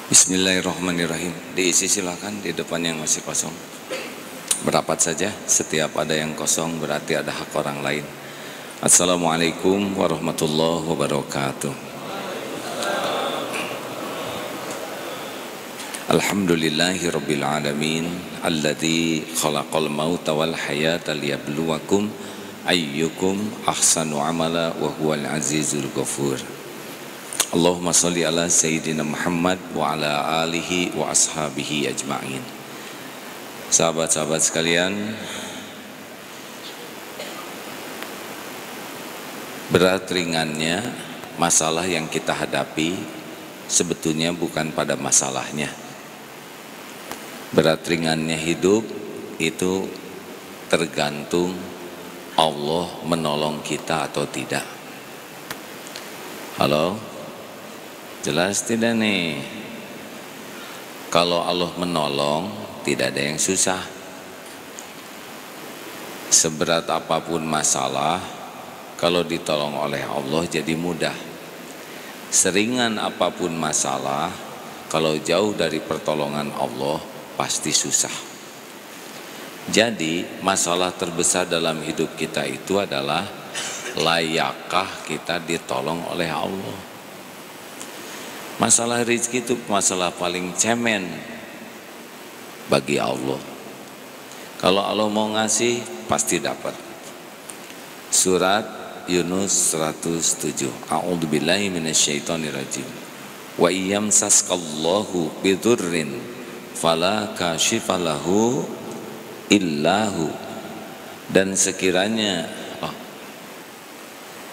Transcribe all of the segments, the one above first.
Bismillahirrahmanirrahim. Diisi silakan di depan yang masih kosong. Berapat saja, setiap ada yang kosong berarti ada hak orang lain. Assalamualaikum warahmatullahi wabarakatuh. Alhamdulillahi rabbil alamin, alladzi khalaqal mauta wal hayata liyabluwakum ayyukum ahsanu amala wa huwal azizul ghafur. Allahumma sholli ala Sayyidina Muhammad wa ala alihi wa ashabihi ajma'in. Sahabat-sahabat sekalian, berat ringannya masalah yang kita hadapi sebetulnya bukan pada masalahnya. Berat ringannya hidup itu tergantung Allah menolong kita atau tidak. Halo? Jelas tidak nih? Kalau Allah menolong, tidak ada yang susah. Seberat apapun masalah, kalau ditolong oleh Allah jadi mudah. Seringan apapun masalah, kalau jauh dari pertolongan Allah, pasti susah. Jadi, masalah terbesar dalam hidup kita itu adalah layakkah kita ditolong oleh Allah? Masalah rezeki itu masalah paling cemen bagi Allah. Kalau Allah mau ngasih, pasti dapat. Surat Yunus 107. A'udzubillahi minasyaitonirrajim. Wa iyamsaskallahu bidurrin fala kashifa lahu illahu. Dan sekiranya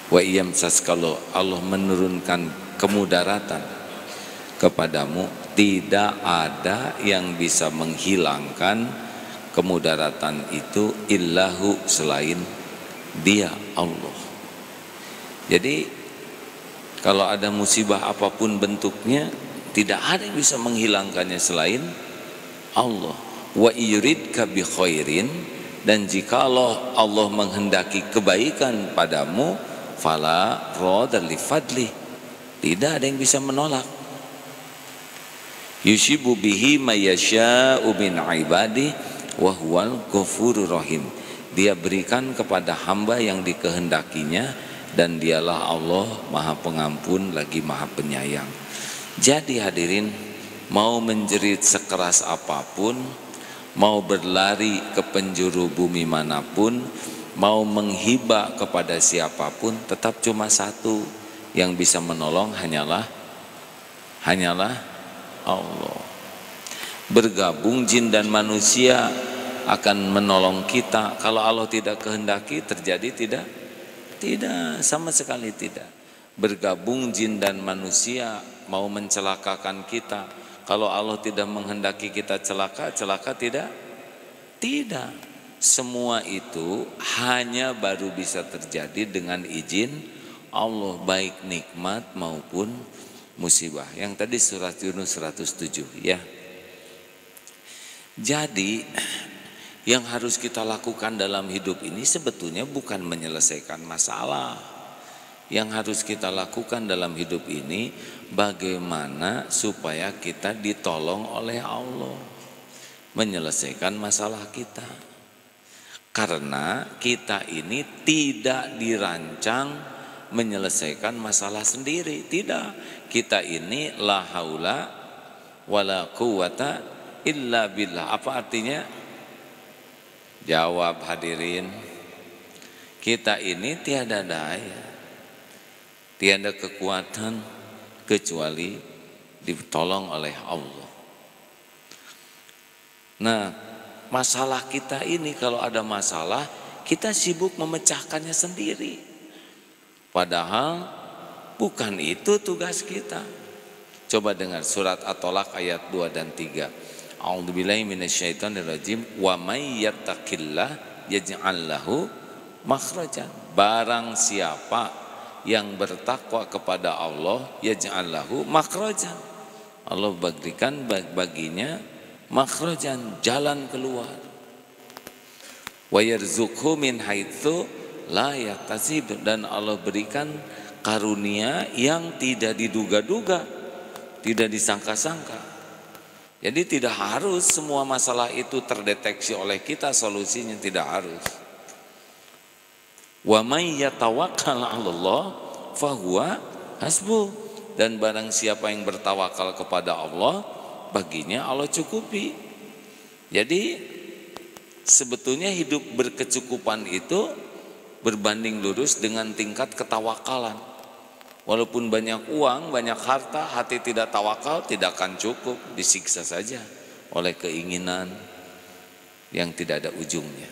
wa iyamsaskallahu, Allah menurunkan kemudaratan kepadamu, tidak ada yang bisa menghilangkan kemudaratan itu illahu, selain Dia, Allah. Jadi kalau ada musibah apapun bentuknya, tidak ada yang bisa menghilangkannya selain Allah. Wa yuridka bi khairin, dan jikalau Allah menghendaki kebaikan padamu, fala radha li fadli, tidak ada yang bisa menolak. Yushibu bihi mayyasha'u min ibadi wa huwal ghafurur rahim. Dia berikan kepada hamba yang dikehendakinya, dan dialah Allah Maha Pengampun lagi Maha Penyayang. Jadi hadirin, mau menjerit sekeras apapun, mau berlari ke penjuru bumi manapun, mau menghibah kepada siapapun, tetap cuma satu yang bisa menolong, hanyalah Allah. Bergabung jin dan manusia akan menolong kita. Kalau Allah tidak kehendaki terjadi, tidak, sama sekali tidak. Bergabung jin dan manusia mau mencelakakan kita. Kalau Allah tidak menghendaki kita celaka tidak. Semua itu hanya baru bisa terjadi dengan izin Allah, baik nikmat maupun musibah. Yang tadi surat Yunus 107 ya. Jadi yang harus kita lakukan dalam hidup ini sebetulnya bukan menyelesaikan masalah. Yang harus kita lakukan dalam hidup ini bagaimana supaya kita ditolong oleh Allah menyelesaikan masalah kita. Karena kita ini tidak dirancang menyelesaikan masalah sendiri, tidak. Kita ini la haula wala quwata illa billah. Apa artinya? Jawab hadirin. Kita ini tiada daya, tiada kekuatan kecuali ditolong oleh Allah. Nah, masalah kita ini, kalau ada masalah, kita sibuk memecahkannya sendiri. Padahal bukan itu tugas kita. Coba dengar surat At-Tolaq ayat 2 dan 3. A'udzubillahi minasyaitonirrajim. Wa may yattaqillah yaj'al lahu makhrajan. Barang siapa yang bertakwa kepada Allah, yaj'al lahu makhrajan, Allah berikan baginya makhrajan, jalan keluar. Wa yarzuqhu min haitsu la yahtasib, dan Allah berikan karunia yang tidak diduga-duga. tidak disangka-sangka. Jadi tidak harus semua masalah itu terdeteksi oleh kita solusinya, tidak harus. Wa may yatawakkal 'alallah fahuwa hasbuh. Dan barang siapa yang bertawakal kepada Allah, baginya Allah cukupi. Jadi sebetulnya hidup berkecukupan itu berbanding lurus dengan tingkat ketawakalan. Walaupun banyak uang, banyak harta, hati tidak tawakal, tidak akan cukup, disiksa saja oleh keinginan yang tidak ada ujungnya.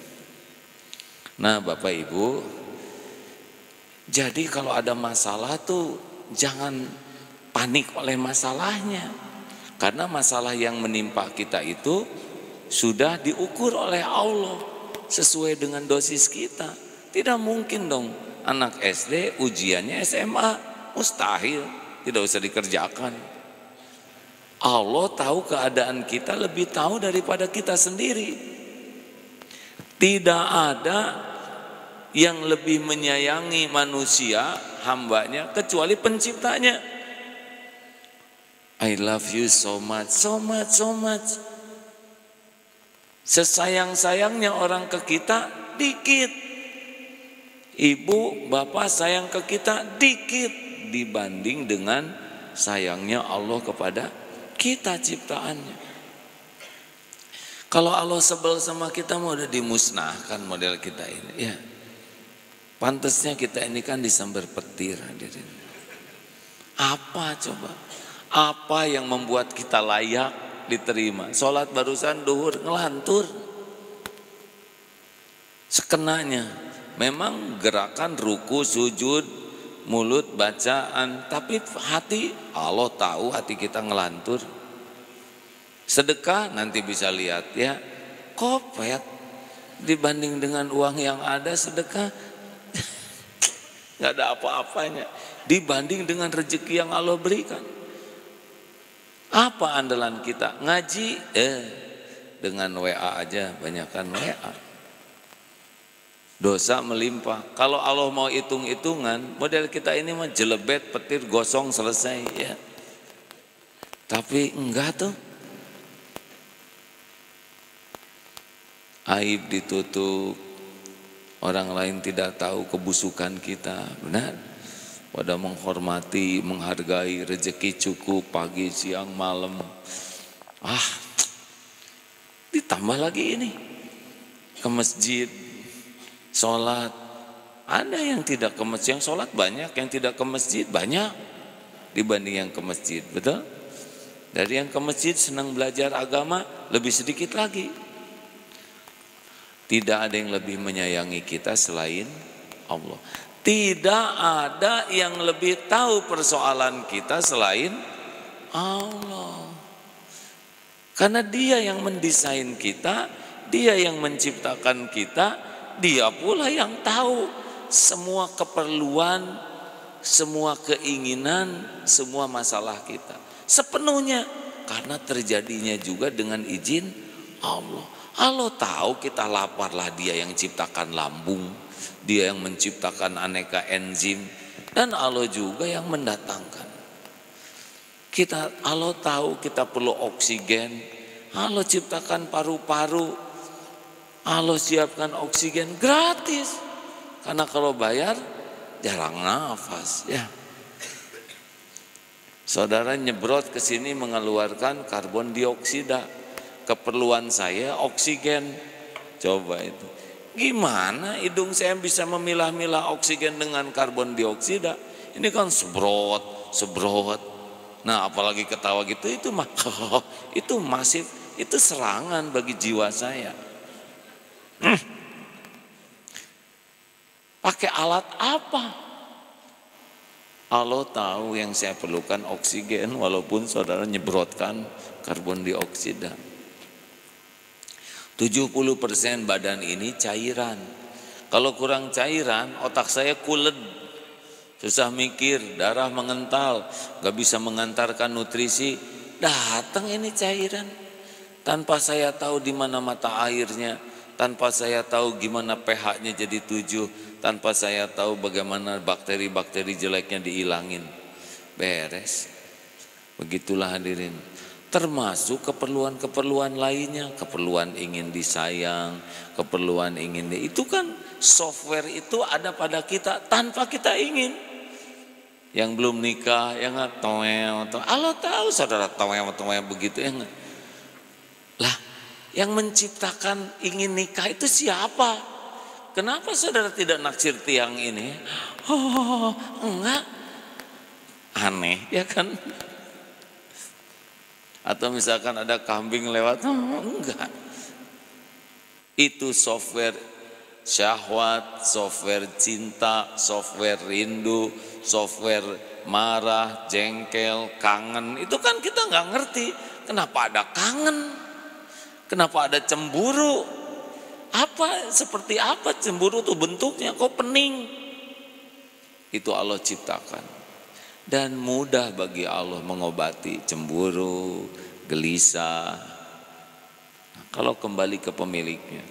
Nah Bapak Ibu, jadi kalau ada masalah tuh jangan panik oleh masalahnya. Karena masalah yang menimpa kita itu sudah diukur oleh Allah sesuai dengan dosis kita. Tidak mungkin dong anak SD ujiannya SMA, mustahil, tidak usah dikerjakan. Allah tahu keadaan kita lebih tahu daripada kita sendiri. Tidak ada yang lebih menyayangi manusia, hambanya, kecuali penciptanya. I love you so much, so much, so much. Sesayang-sayangnya orang ke kita dikit. Ibu, bapak sayang ke kita dikit dibanding dengan sayangnya Allah kepada kita ciptaannya. Kalau Allah sebel sama kita mau udah dimusnahkan model kita ini, ya. Pantasnya kita ini kan disambar petir, hadirin. Apa coba? Apa yang membuat kita layak diterima? Sholat barusan duhur ngelantur sekenanya. Memang gerakan ruku, sujud, mulut, bacaan, tapi hati, Allah tahu hati kita ngelantur. Sedekah nanti bisa lihat ya, kopet dibanding dengan uang yang ada, sedekah nggak ada apa-apanya dibanding dengan rezeki yang Allah berikan. Apa andalan kita? Ngaji dengan WA aja, banyakkan WA. Dosa melimpah. Kalau Allah mau hitung-hitungan, model kita ini mah jelebet, petir, gosong, selesai ya. Tapi enggak tuh. Aib ditutup, orang lain tidak tahu kebusukan kita, benar? Pada menghormati, menghargai, rezeki cukup pagi, siang, malam. Ditambah lagi ini ke masjid, sholat. Ada yang tidak ke masjid, yang sholat banyak, yang tidak ke masjid banyak dibanding yang ke masjid, betul? Dari yang ke masjid senang belajar agama lebih sedikit lagi. Tidak ada yang lebih menyayangi kita selain Allah. Tidak ada yang lebih tahu persoalan kita selain Allah. Karena Dia yang mendesain kita, Dia yang menciptakan kita, Dia pula yang tahu semua keperluan, semua keinginan, semua masalah kita sepenuhnya, karena terjadinya juga dengan izin Allah. Allah tahu kita lapar, lah Dia yang ciptakan lambung, Dia yang menciptakan aneka enzim, dan Allah juga yang mendatangkan. Allah tahu kita perlu oksigen, Allah ciptakan paru-paru, Allah siapkan oksigen gratis. Karena kalau bayar jarang nafas ya. Saudara nyebrot ke sini mengeluarkan karbon dioksida. Keperluan saya oksigen. Coba itu. Gimana hidung saya bisa memilah-milah oksigen dengan karbon dioksida? Ini kan sebrot. Nah, apalagi ketawa gitu, itu itu masif, itu serangan bagi jiwa saya. Pakai alat apa? Allah tahu yang saya perlukan oksigen, walaupun saudara nyebrotkan karbon dioksida. 70% badan ini cairan. Kalau kurang cairan, otak saya kulet, susah mikir, darah mengental, gak bisa mengantarkan nutrisi. Datang ini cairan. Tanpa saya tahu di mana mata airnya, tanpa saya tahu gimana pH-nya jadi 7, tanpa saya tahu bagaimana bakteri-bakteri jeleknya dihilangin. Beres. Begitulah hadirin. Termasuk keperluan-keperluan lainnya, keperluan ingin disayang, keperluan ingin itu kan software itu ada pada kita tanpa kita ingin. Yang belum nikah, yang nggak Allah tahu saudara toel begitu ya nggak? Lah, yang menciptakan ingin nikah itu siapa? Kenapa saudara tidak naksir tiang ini? Oh, enggak. Aneh, ya kan? Atau misalkan ada kambing lewat, enggak. Itu software syahwat, software cinta, software rindu, software marah, jengkel, kangen. Itu kan kita nggak ngerti. Kenapa ada kangen? Kenapa ada cemburu? Seperti apa cemburu tuh bentuknya? Kok pening? Itu Allah ciptakan. Dan mudah bagi Allah mengobati cemburu, gelisah. Kalau kembali ke pemiliknya,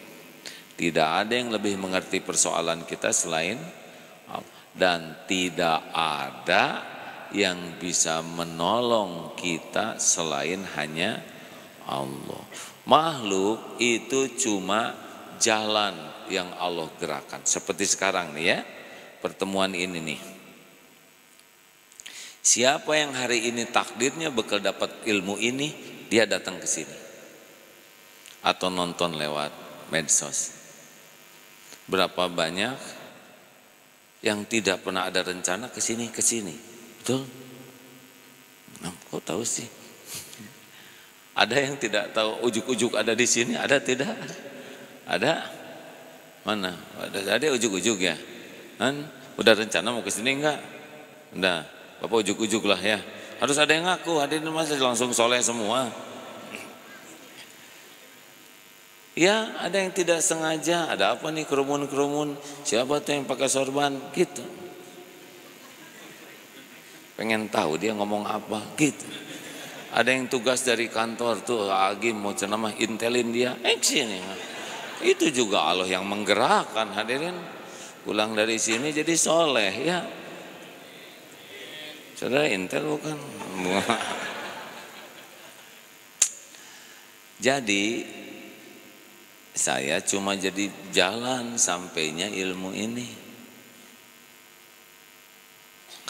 tidak ada yang lebih mengerti persoalan kita selain Allah. Dan tidak ada yang bisa menolong kita selain hanya Allah. Makhluk itu cuma jalan yang Allah gerakan. Seperti sekarang nih ya, pertemuan ini nih. Siapa yang hari ini takdirnya bakal dapat ilmu ini, dia datang ke sini. Atau nonton lewat medsos. Berapa banyak yang tidak pernah ada rencana ke sini. Betul? Nah, kok tahu sih? Ada yang tidak tahu ujuk-ujuk ada di sini, ada tidak? Ada? Mana? Ada ujuk-ujuk ya? Kan? Udah rencana mau ke sini enggak? Udah. Bapak ujuk-ujuk lah ya. Harus ada yang ngaku, hadirin masa langsung soleh semua. Ya, ada yang tidak sengaja. Ada apa nih kerumun-kerumun? Siapa tuh yang pakai sorban? Gitu. Pengen tahu dia ngomong apa? Gitu. Ada yang tugas dari kantor tuh, Agim mau ceramah, intelin dia. Sini. Itu juga Allah yang menggerakkan hadirin. Pulang dari sini jadi soleh ya. Saudara intel bukan? Jadi saya cuma jadi jalan sampainya ilmu ini.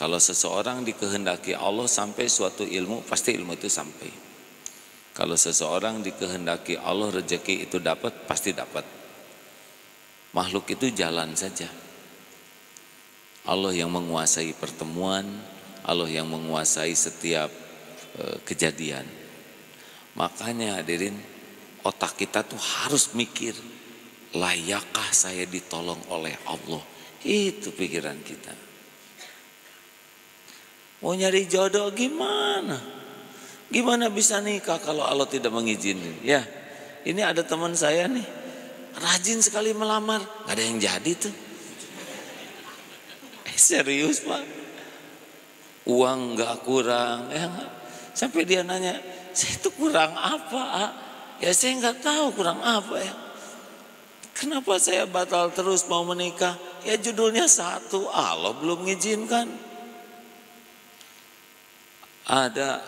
Kalau seseorang dikehendaki Allah sampai suatu ilmu, pasti ilmu itu sampai. Kalau seseorang dikehendaki Allah rezeki itu dapat, pasti dapat. Makhluk itu jalan saja. Allah yang menguasai pertemuan, Allah yang menguasai setiap kejadian. Makanya hadirin, otak kita tuh harus mikir, layakkah saya ditolong oleh Allah? Itu pikiran kita. Mau nyari jodoh gimana? Gimana bisa nikah kalau Allah tidak mengizinkan? Ya, ini ada teman saya nih, rajin sekali melamar, gak ada yang jadi tuh. Serius Pak. Uang gak kurang ya gak? Sampai dia nanya, saya itu kurang apa? Ya saya gak tahu kurang apa ya. Kenapa saya batal terus mau menikah? Ya judulnya satu, Allah belum mengizinkan. Ada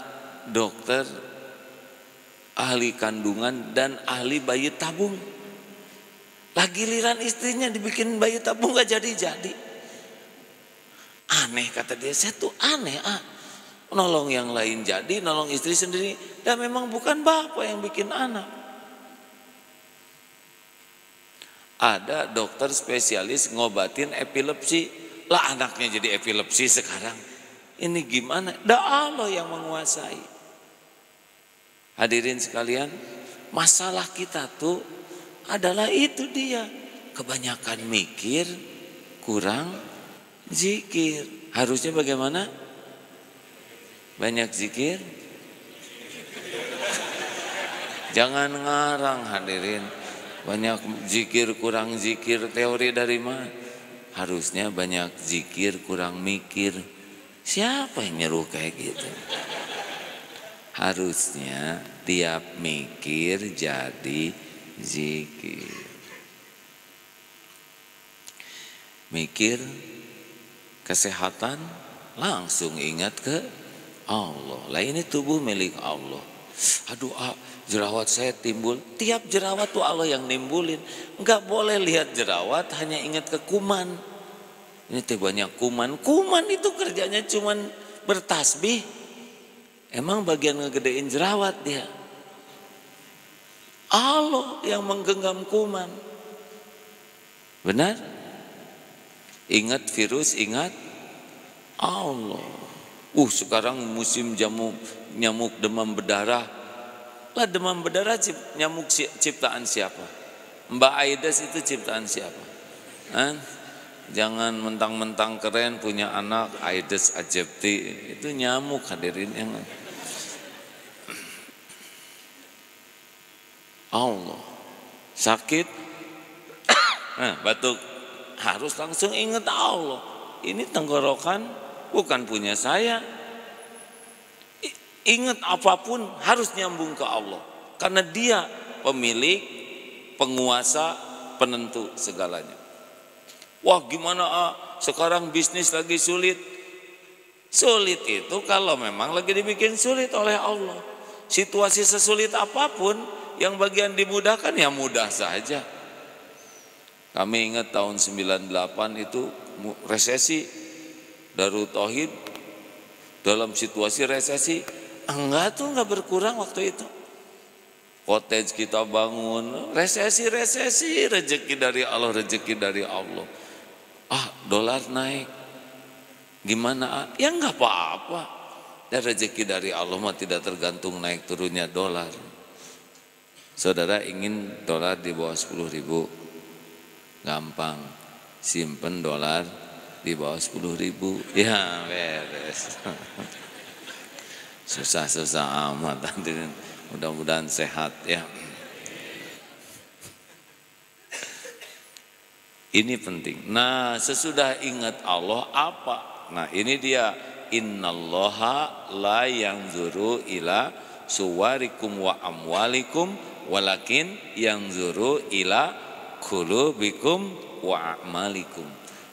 dokter ahli kandungan dan ahli bayi tabung. Lah giliran istrinya dibikin bayi tabung gak jadi-jadi. Aneh kata dia, saya tuh aneh nolong yang lain jadi, nolong istri sendiri. Dan memang bukan bapak yang bikin anak. Ada dokter spesialis ngobatin epilepsi. Lah anaknya jadi epilepsi sekarang. Ini gimana? Allah yang menguasai. Hadirin sekalian, masalah kita tuh adalah itu dia. Kebanyakan mikir, kurang zikir. Harusnya bagaimana? Banyak zikir. Jangan ngarang hadirin. Banyak zikir, kurang zikir. Teori dari mana? Harusnya banyak zikir, kurang mikir. Siapa yang nyuruh kayak gitu? Harusnya tiap mikir jadi zikir. Mikir kesehatan langsung ingat ke Allah. Lah ini tubuh milik Allah. Aduh, jerawat saya timbul. Tiap jerawat tuh Allah yang nimbulin. Enggak boleh lihat jerawat hanya ingat ke kuman. Ini teh banyak kuman. Kuman itu kerjanya cuman bertasbih. Emang bagian ngegedein jerawat dia. Allah yang menggenggam kuman. Benar? Ingat virus, ingat Allah. Sekarang musim nyamuk demam berdarah. Lah demam berdarah nyamuk ciptaan siapa? Mbak Aedes itu ciptaan siapa? Jangan mentang-mentang keren punya anak Aedes aegypti, itu nyamuk hadirin yang Allah. Sakit, batuk, harus langsung ingat Allah. Ini tenggorokan bukan punya saya. Ingat apapun harus nyambung ke Allah. Karena dia pemilik, penguasa, penentu segalanya. Wah gimana sekarang bisnis lagi sulit. Sulit itu kalau memang lagi dibikin sulit oleh Allah. Situasi sesulit apapun yang bagian dimudahkan ya mudah saja. Kami ingat tahun 98 itu resesi. Darut Tauhid dalam situasi resesi enggak berkurang waktu itu. Cottage kita bangun, resesi rezeki dari Allah, rezeki dari Allah. Dolar naik. Gimana? Ya enggak apa-apa. Dan rezeki dari Allah mah tidak tergantung naik turunnya dolar. Saudara ingin dolar di bawah 10.000, gampang, simpen dolar di bawah 10.000, ya beres. Susah-susah amat, mudah-mudahan sehat ya. Ini penting. Nah sesudah ingat Allah apa? Nah ini dia, innallaha la yanzuru ila suwarikum wa amwalikum walakin yanzuru ila qulubikum wa a'malikum.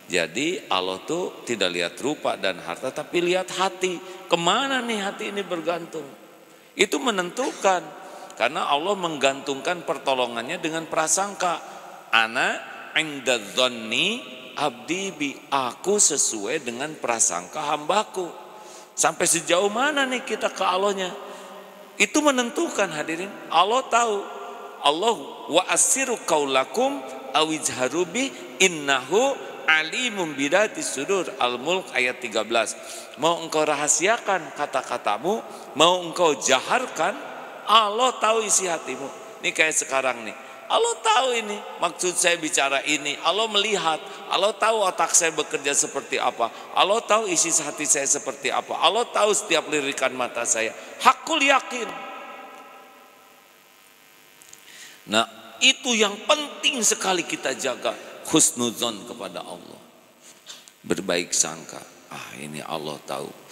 Jadi Allah tuh tidak lihat rupa dan harta tapi lihat hati. Kemana nih hati ini bergantung? Itu menentukan. Karena Allah menggantungkan pertolongannya dengan prasangka. Ana inda dzanni abdi bi, aku sesuai dengan prasangka hambaku. Sampai sejauh mana nih kita ke Allahnya? Itu menentukan hadirin. Allah tahu. Allah wa asiru qaulakum awijharu bi innahu alimum bidatis sudur. Al-Mulk ayat 13. Mau engkau rahasiakan kata-katamu, mau engkau jaharkan, Allah tahu isi hatimu. Ini kayak sekarang nih. Allah tahu ini, maksud saya bicara ini. Allah melihat, Allah tahu otak saya bekerja seperti apa. Allah tahu isi hati saya seperti apa. Allah tahu setiap lirikan mata saya. Hakul yakin. Nah, itu yang penting sekali kita jaga, husnuzon kepada Allah. Berbaik sangka. Ini Allah tahu.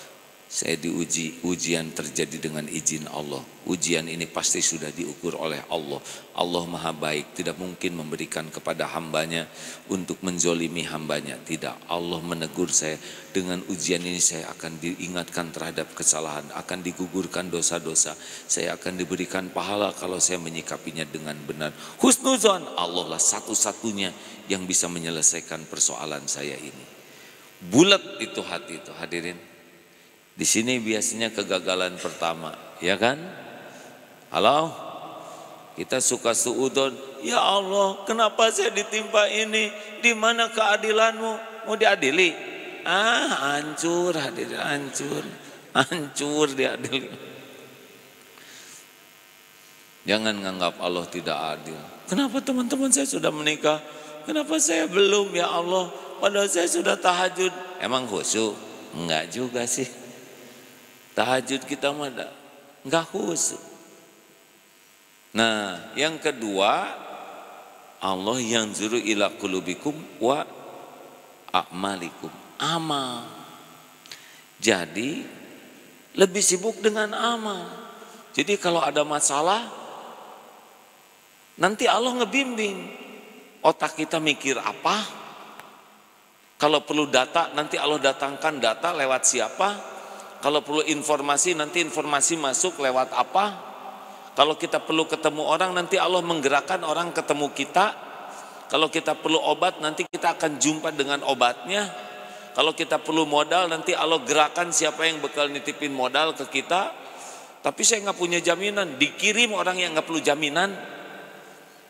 Saya diuji, ujian terjadi dengan izin Allah. Ujian ini pasti sudah diukur oleh Allah. Allah maha baik, tidak mungkin memberikan kepada hambanya untuk menzolimi hambanya. Tidak, Allah menegur saya. Dengan ujian ini saya akan diingatkan terhadap kesalahan, akan digugurkan dosa-dosa. Saya akan diberikan pahala kalau saya menyikapinya dengan benar. Husnuzon, Allah lah satu-satunya yang bisa menyelesaikan persoalan saya ini. Bulat itu hati itu hadirin. Di sini biasanya kegagalan pertama, ya kan? Halo, kita suka suudon. Ya Allah, kenapa saya ditimpa ini? Di mana keadilanmu? Mau diadili? Hancur hadirin, hancur diadili. Jangan nganggap Allah tidak adil. Kenapa teman-teman saya sudah menikah? Kenapa saya belum ya Allah? Padahal saya sudah tahajud. Emang khusyuk? Enggak juga sih. Tahajud kita mah enggak khusyuk. Nah, yang kedua, Allah yanzuru ila qulubikum wa a'malikum. Amal. Jadi lebih sibuk dengan amal. Jadi kalau ada masalah, nanti Allah ngebimbing. Otak kita mikir apa? Kalau perlu data, nanti Allah datangkan data lewat siapa? Kalau perlu informasi, nanti informasi masuk lewat apa? Kalau kita perlu ketemu orang, nanti Allah menggerakkan orang ketemu kita. Kalau kita perlu obat, nanti kita akan jumpa dengan obatnya. Kalau kita perlu modal, nanti Allah gerakan siapa yang bakal nitipin modal ke kita. Tapi saya nggak punya jaminan, dikirim orang yang nggak perlu jaminan.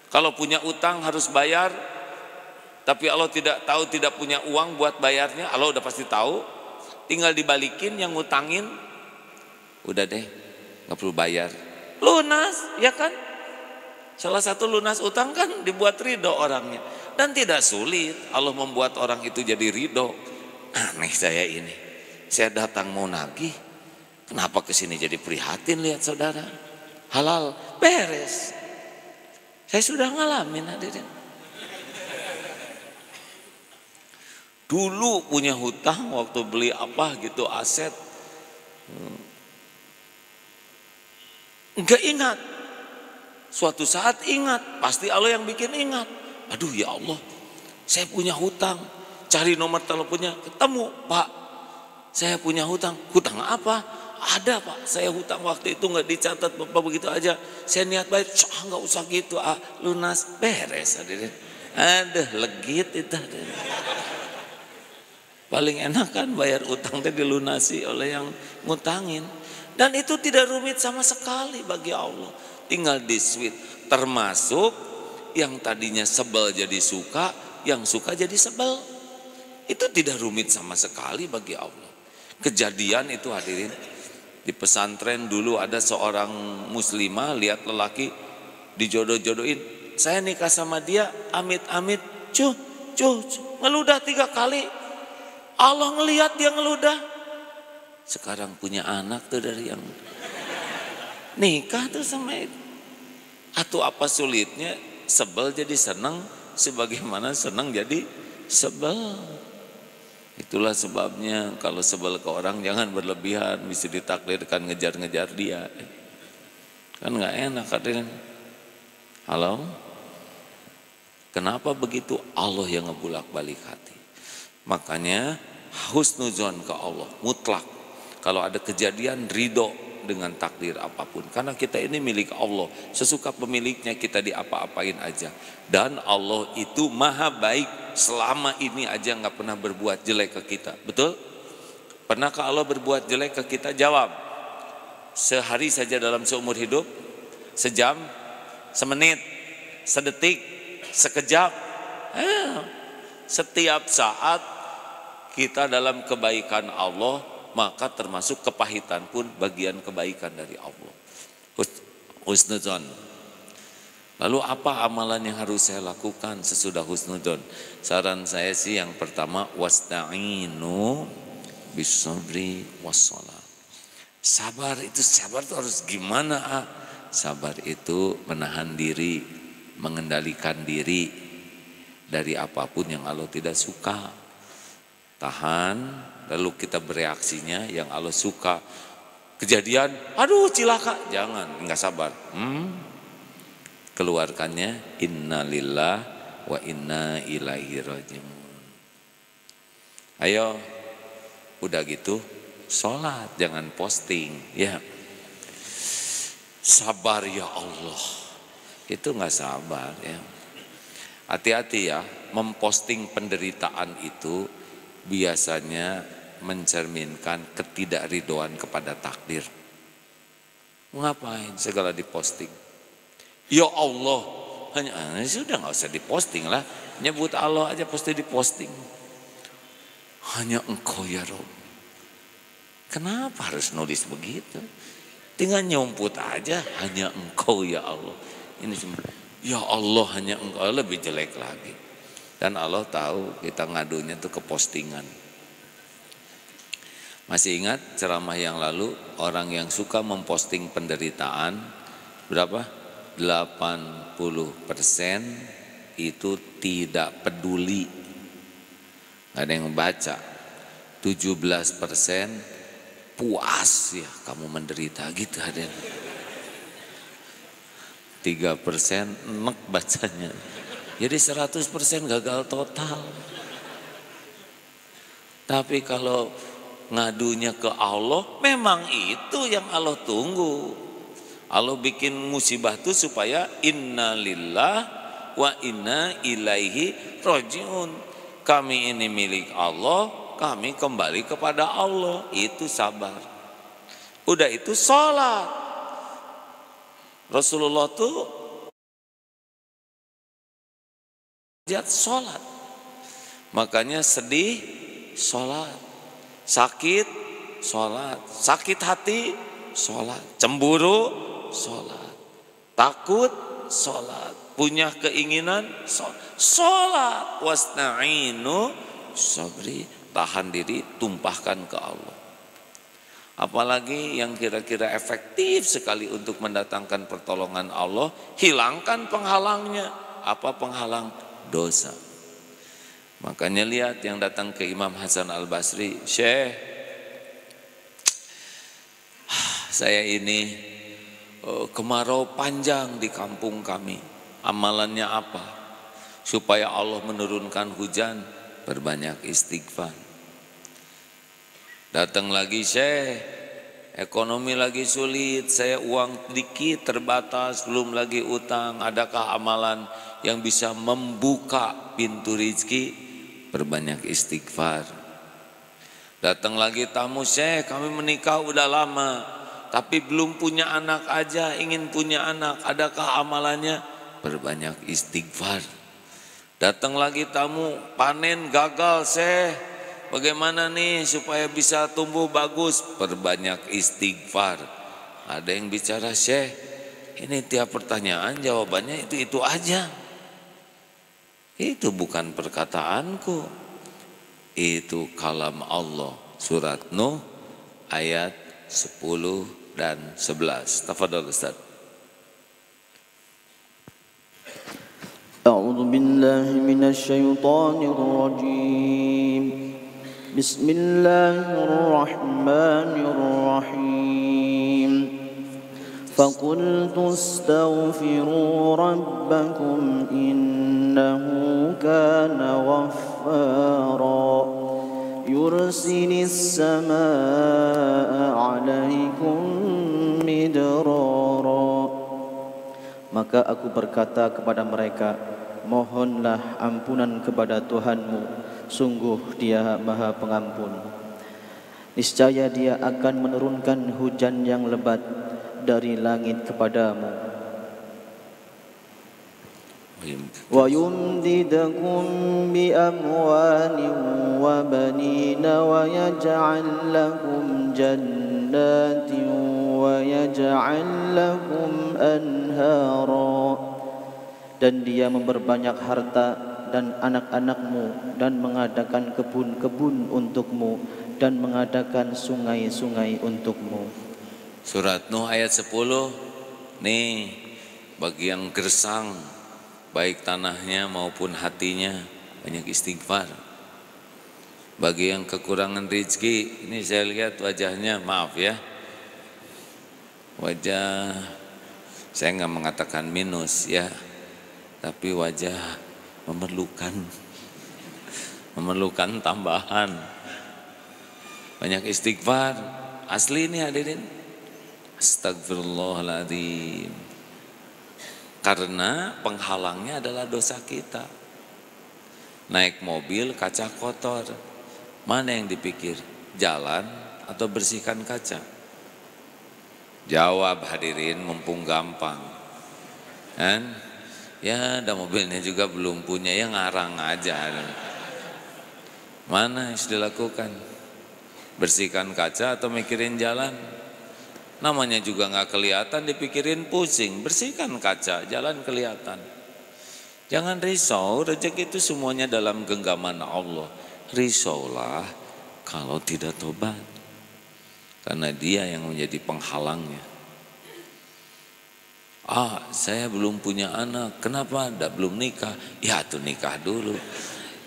Kalau punya utang harus bayar, tapi Allah tidak tahu, tidak punya uang buat bayarnya. Allah udah pasti tahu, tinggal dibalikin yang ngutangin, udah deh, nggak perlu bayar, lunas, ya kan? Salah satu lunas utang kan dibuat ridho orangnya, dan tidak sulit Allah membuat orang itu jadi ridho. Aneh saya ini, saya datang mau nagih, kenapa kesini jadi prihatin lihat saudara? Halal, beres. Saya sudah ngalamin hadirin. Dulu punya hutang waktu beli apa gitu aset, enggak ingat. Suatu saat ingat, pasti Allah yang bikin ingat. Aduh ya Allah, saya punya hutang. Cari nomor teleponnya, ketemu, Pak, saya punya hutang. Hutang apa? Ada Pak, saya hutang waktu itu nggak dicatat Bapak, begitu aja. Saya niat baik, nggak usah gitu, lunas, beres hadirin. Aduh legit itu hadirin. Paling enak kan bayar utang itu dilunasi oleh yang ngutangin. Dan itu tidak rumit sama sekali bagi Allah. Tinggal di switch, termasuk yang tadinya sebel jadi suka, yang suka jadi sebel. Itu tidak rumit sama sekali bagi Allah. Kejadian itu hadirin, di pesantren dulu ada seorang muslimah lihat lelaki dijodoh-jodohin, saya nikah sama dia, amit-amit, cuh, ngeludah 3 kali. Allah ngelihat dia ngeludah. Sekarang punya anak tuh dari yang nikah tuh sama itu. Atau apa sulitnya sebel jadi senang, sebagaimana senang jadi sebel. Itulah sebabnya kalau sebel ke orang jangan berlebihan, bisa ditakdirkan ngejar-ngejar dia. Kan nggak enak hadirin. Halo? Kenapa begitu? Allah yang ngebulak-balik hati. Makanya husnuzon ke Allah mutlak. Kalau ada kejadian ridho dengan takdir apapun, karena kita ini milik Allah, sesuka pemiliknya kita diapa-apain aja. Dan Allah itu maha baik, selama ini aja nggak pernah berbuat jelek ke kita. Betul? Pernahkah Allah berbuat jelek ke kita? Jawab. Sehari saja dalam seumur hidup, sejam, semenit, sedetik, sekejap, setiap saat kita dalam kebaikan Allah, maka termasuk kepahitan pun bagian kebaikan dari Allah. Husnuzon. Lalu apa amalan yang harus saya lakukan sesudah husnuzon? Saran saya sih yang pertama, wasta'inu bisabri wassalah. Sabar itu harus gimana? Sabar itu menahan diri, mengendalikan diri dari apapun yang Allah tidak suka. Tahan, lalu kita bereaksinya yang Allah suka. Kejadian, aduh cilaka, jangan, enggak sabar. Keluarkannya, innalillah wa inna ilaihi rajiun. Ayo, udah gitu, sholat, jangan posting, ya. Sabar ya Allah, itu enggak sabar ya. Hati-hati ya, memposting penderitaan itu biasanya mencerminkan ketidakridhoan kepada takdir. Ngapain segala diposting? Ya Allah, hanya sudah nggak usah diposting lah, nyebut Allah aja pasti diposting. Hanya Engkau ya Rob. Kenapa harus nulis begitu? Tinggal nyomput aja, hanya Engkau ya Allah. Ini cuma ya Allah, hanya Engkau, lebih jelek lagi. Dan Allah tahu kita ngadunya tuh ke postingan. Masih ingat ceramah yang lalu, orang yang suka memposting penderitaan, berapa? 80% itu tidak peduli, gak ada yang baca. 17% puas ya kamu menderita gitu ada. 3% enek bacanya. Jadi 100% gagal total. Tapi kalau ngadunya ke Allah, memang itu yang Allah tunggu. Allah bikin musibah itu supaya innalillah wa inna ilaihi rajiun. Kami ini milik Allah, kami kembali kepada Allah. Itu sabar. Udah itu sholat. Rasulullah tuh sholat. Makanya sedih, sholat. Sakit, sholat. Sakit hati, sholat. Cemburu, sholat. Takut, sholat. Punya keinginan, sholat. Wasta'inu sabri. Tahan diri, tumpahkan ke Allah. Apalagi yang kira-kira efektif sekali untuk mendatangkan pertolongan Allah, hilangkan penghalangnya. Apa penghalang? Dosa. Makanya lihat yang datang ke Imam Hasan Al-Basri, Syekh, saya ini kemarau panjang di kampung kami. Amalannya apa? Supaya Allah menurunkan hujan, berbanyak istighfar. Datang lagi, Syekh, ekonomi lagi sulit, saya uang dikit terbatas, belum lagi utang. Adakah amalan yang bisa membuka pintu rezeki? Berbanyak istighfar. Datang lagi tamu, Syekh, kami menikah udah lama, tapi belum punya anak aja, ingin punya anak. Adakah amalannya? Berbanyak istighfar. Datang lagi tamu, panen gagal, Syekh, bagaimana nih supaya bisa tumbuh bagus? Berbanyak istighfar. Ada yang bicara, Syekh, ini tiap pertanyaan jawabannya itu aja. Itu bukan perkataanku, itu kalam Allah. Surat Nuh ayat 10 dan 11. Tafadhal Ustaz. A'udzu billahi minasy syaithanir rajim. Bismillahirrahmanirrahim. فَقُلْتُ اسْتَغْفِرُوا رَبَّكُمْ إِنَّهُ كَانَ غَفَّارًا يُرْسِلِ السَّمَاءَ عَلَيْكُمْ مِدْرَارًا. Maka aku berkata kepada mereka, mohonlah ampunan kepada Tuhanmu, sungguh Dia Maha Pengampun. Niscaya Dia akan menurunkan hujan yang lebat dari langit kepadamu. Wa yumdidukum bi amwalin wa banina wa yaj'al lakum jannatin wa yaj'al lakum anhara. Dan Dia memperbanyak harta dan anak-anakmu dan mengadakan kebun-kebun untukmu dan mengadakan sungai-sungai untukmu. Surat Nuh ayat 10. Nih, bagi yang gersang baik tanahnya maupun hatinya, banyak istighfar. Bagi yang kekurangan rezeki, ini saya lihat wajahnya, maaf ya, wajah, saya nggak mengatakan minus ya, tapi wajah memerlukan tambahan. Banyak istighfar. Asli ini hadirin. Astagfirullahaladzim. Karena penghalangnya adalah dosa kita. Naik mobil kaca kotor, mana yang dipikir? Jalan atau bersihkan kaca? Jawab hadirin, mumpung gampang kan? Ya, ada mobilnya juga belum punya, ya ngarang aja. Mana yang harus dilakukan? Bersihkan kaca atau mikirin jalan? Namanya juga nggak kelihatan, dipikirin pusing. Bersihkan kaca, jalan kelihatan. Jangan risau, rezeki itu semuanya dalam genggaman Allah. Risaulah kalau tidak tobat, karena Dia yang menjadi penghalangnya. Saya belum punya anak, kenapa? Belum nikah. Ya tuh nikah dulu.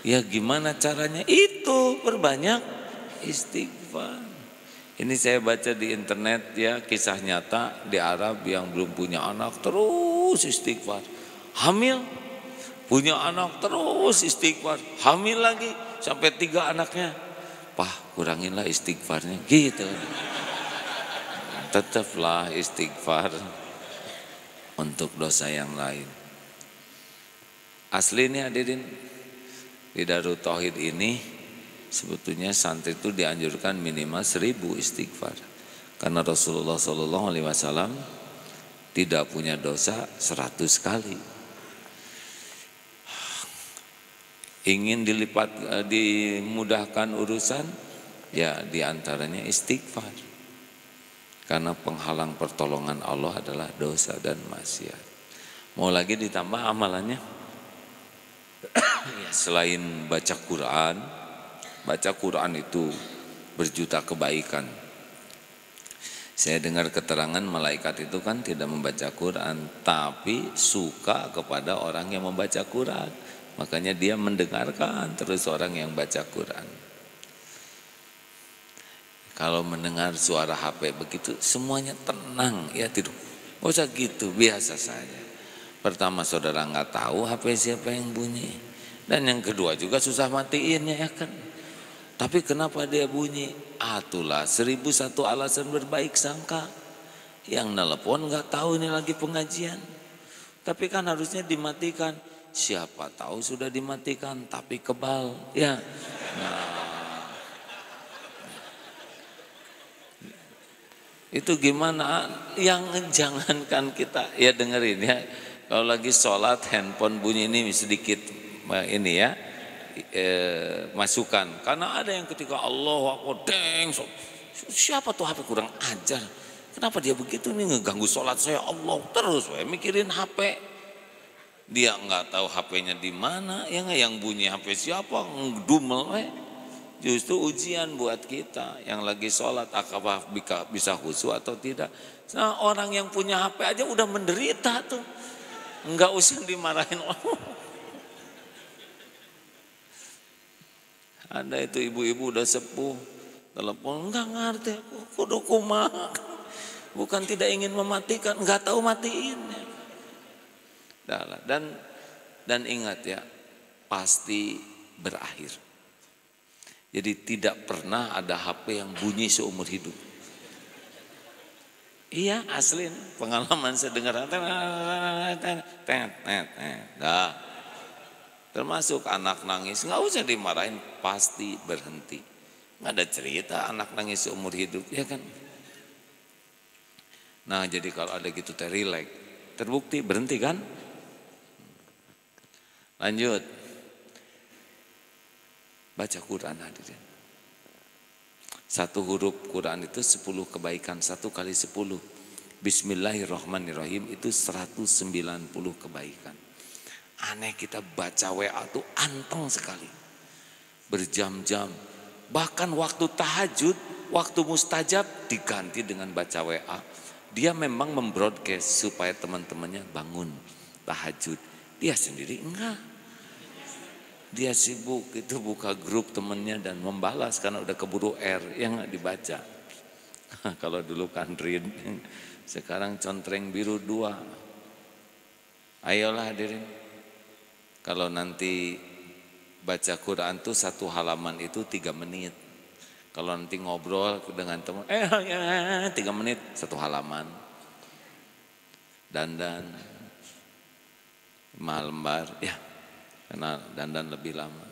Ya gimana caranya? Itu perbanyak istighfar. Ini saya baca di internet ya, kisah nyata di Arab yang belum punya anak terus istighfar. Hamil, punya anak terus istighfar. Hamil lagi sampai 3 anaknya. Pak, kuranginlah istighfarnya gitu. Tetaplah istighfar untuk dosa yang lain. Asli ini hadirin, di Darut Tauhid ini sebetulnya santri itu dianjurkan minimal 1000 istighfar. Karena Rasulullah SAW tidak punya dosa 100 kali. Ingin dimudahkan urusan, ya diantaranya istighfar. Karena penghalang pertolongan Allah adalah dosa dan maksiat. Mau lagi ditambah amalannya? Ya, selain baca Quran itu berjuta kebaikan. Saya dengar keterangan malaikat itu kan tidak membaca Quran, tapi suka kepada orang yang membaca Quran. Makanya dia mendengarkan terus orang yang baca Quran. Kalau mendengar suara HP begitu semuanya tenang, ya tidur. Gak usah gitu, biasa saja. Pertama saudara nggak tahu HP siapa yang bunyi, dan yang kedua juga susah matiinnya ya kan. Tapi kenapa dia bunyi? Itulah 1001 alasan berbaik sangka. Yang nelpon nggak tahu ini lagi pengajian, tapi kan harusnya dimatikan. Siapa tahu sudah dimatikan tapi kebal, ya. Nah, itu gimana? Yang jangankan kita, ya dengerin ya. Kalau lagi sholat handphone bunyi ini sedikit ini ya. Masukan, karena ada yang ketika Allah deng, siapa tuh HP kurang ajar, kenapa dia begitu nih ngeganggu sholat saya, Allah terus mikirin HP, dia nggak tahu HP-nya di mana, ya nggak, yang bunyi HP siapa, ngedumel, justru ujian buat kita yang lagi sholat, apakah bisa khusyuk atau tidak. Nah, orang yang punya HP aja udah menderita tuh, nggak usah dimarahin Allah. Ada itu ibu-ibu udah sepuh, telepon enggak ngerti aku kudu kumaha. Bukan tidak ingin mematikan, enggak tahu matiinnya. Dan ingat ya, pasti berakhir. Jadi tidak pernah ada HP yang bunyi seumur hidup. Iya, asli pengalaman saya dengar. Dah. Termasuk anak nangis, nggak usah dimarahin, pasti berhenti. Nggak ada cerita anak nangis seumur hidup, ya kan? Nah, jadi kalau ada gitu relax, terbukti berhenti kan? Lanjut, baca Quran hadirin. Satu huruf Quran itu 10 kebaikan, 1 kali 10. Bismillahirrahmanirrahim itu 190 kebaikan. Aneh, kita baca WA tuh anteng sekali, berjam-jam. Bahkan waktu tahajud, waktu mustajab diganti dengan baca WA. Dia memang membroadcast supaya teman-temannya bangun tahajud. Dia sendiri enggak. Dia sibuk itu buka grup temannya dan membalas karena udah keburu yang enggak dibaca. Kalau dulu kan read, sekarang contreng biru 2. Ayolah hadirin. Kalau nanti baca Quran tuh 1 halaman itu 3 menit. Kalau nanti ngobrol dengan teman, 3 menit 1 halaman. Dandan, 5 lembar, ya, karena dandan lebih lama.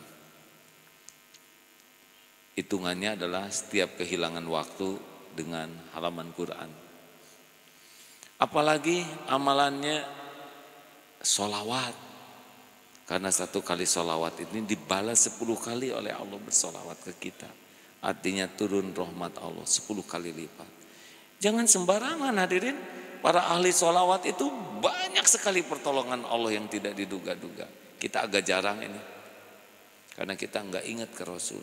Hitungannya adalah setiap kehilangan waktu dengan halaman Quran. Apalagi amalannya sholawat. Karena 1 kali sholawat ini dibalas 10 kali oleh Allah bersolawat ke kita. Artinya turun rahmat Allah 10 kali lipat. Jangan sembarangan hadirin. Para ahli sholawat itu banyak sekali pertolongan Allah yang tidak diduga-duga. Kita agak jarang ini. Karena kita enggak ingat ke Rasul.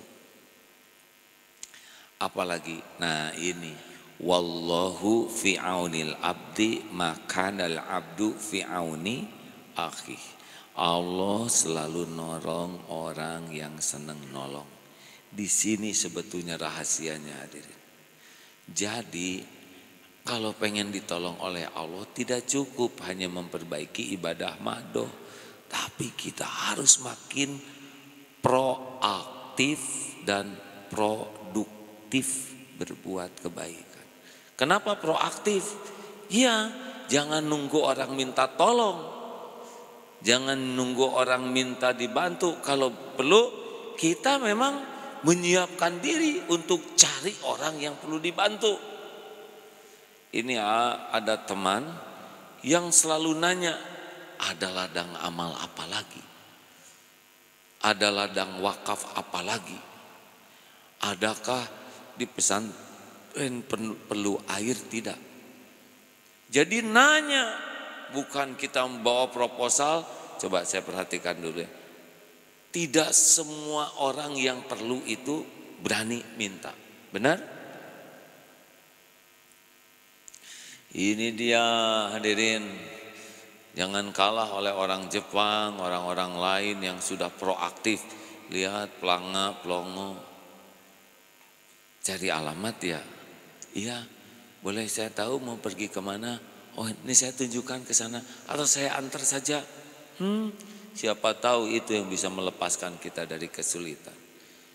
Apalagi, nah ini. Wallahu fi aunil abdi makanal abdu fi auni akhih. Allah selalu nolong orang yang senang nolong. Di sini sebetulnya rahasianya hadirin. Jadi kalau pengen ditolong oleh Allah tidak cukup hanya memperbaiki ibadah mahdoh, tapi kita harus makin proaktif dan produktif. aktif berbuat kebaikan. Kenapa proaktif? Ya, jangan nunggu orang minta tolong, jangan nunggu orang minta dibantu. Kalau perlu kita memang menyiapkan diri untuk cari orang yang perlu dibantu. Ini ada teman yang selalu nanya, ada ladang amal apa lagi? Ada ladang wakaf apa lagi? Adakah di pesantren perlu air tidak? Jadi nanya, bukan kita membawa proposal. Coba saya perhatikan dulu ya. Tidak semua orang yang perlu itu berani minta. Benar? Ini dia hadirin. Jangan kalah oleh orang Jepang, orang-orang lain yang sudah proaktif. Lihat pelanga, pelongo. Cari alamat ya. Iya, boleh saya tahu mau pergi kemana? Oh ini saya tunjukkan ke sana. Atau saya antar saja. Siapa tahu itu yang bisa melepaskan kita dari kesulitan.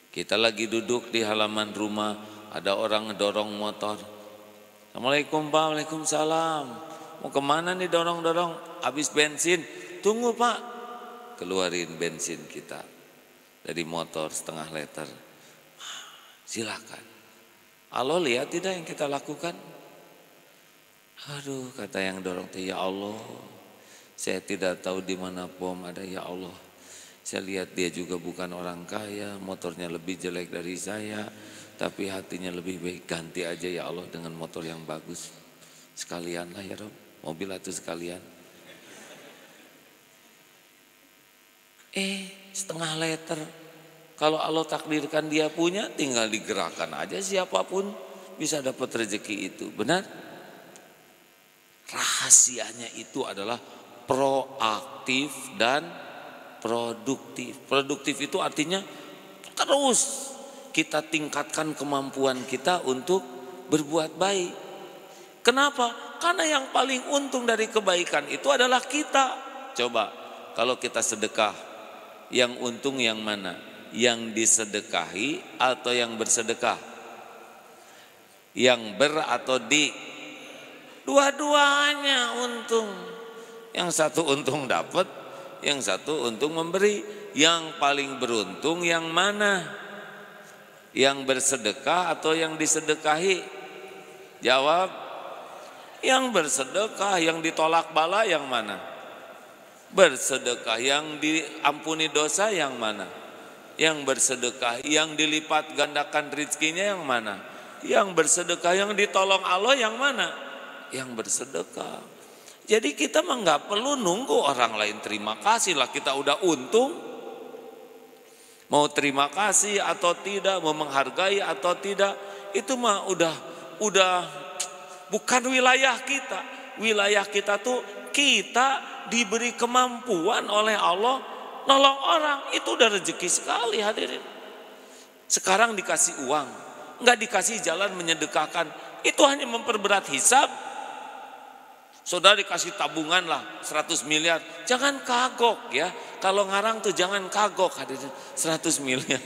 Kita lagi duduk di halaman rumah, ada orang ngedorong motor. Assalamualaikum Pak, waalaikumsalam. Mau kemana nih dorong-dorong? Habis bensin. Tunggu Pak. Keluarin bensin kita dari motor setengah liter. Silakan. Allah lihat tidak yang kita lakukan? Aduh, kata yang dorong, ya Allah, saya tidak tahu di mana pom ada, ya Allah. Saya lihat dia juga bukan orang kaya, motornya lebih jelek dari saya, tapi hatinya lebih baik. Ganti aja ya Allah dengan motor yang bagus. Sekalian lah ya Rob, mobil itu sekalian. Setengah liter. Kalau Allah takdirkan dia punya, tinggal digerakkan aja, siapapun bisa dapat rezeki itu. Benar? Rahasianya itu adalah proaktif dan produktif. Produktif itu artinya terus kita tingkatkan kemampuan kita untuk berbuat baik. Kenapa? Karena yang paling untung dari kebaikan itu adalah kita. Coba kalau kita sedekah, yang untung yang mana? Yang disedekahi atau yang bersedekah? Yang ber atau di? Dua-duanya untung. Yang satu untung dapat, yang satu untung memberi. Yang paling beruntung yang mana? Yang bersedekah atau yang disedekahi? Jawab. Yang bersedekah, yang ditolak bala yang mana? Bersedekah, yang diampuni dosa yang mana? Yang bersedekah, yang dilipat gandakan rezekinya yang mana? Yang bersedekah, yang ditolong Allah yang mana? Yang bersedekah. Jadi kita mah nggak perlu nunggu orang lain terima kasih lah, kita udah untung. Mau terima kasih atau tidak, mau menghargai atau tidak, itu mah udah bukan wilayah kita. Wilayah kita tuh kita diberi kemampuan oleh Allah nolong orang, itu udah rezeki sekali hadirin. Sekarang dikasih uang, nggak dikasih jalan menyedekahkan, itu hanya memperberat hisab. Saudara dikasih tabungan lah 100 miliar, jangan kagok ya. Kalau ngarang tuh jangan kagok hadirin, 100 miliar.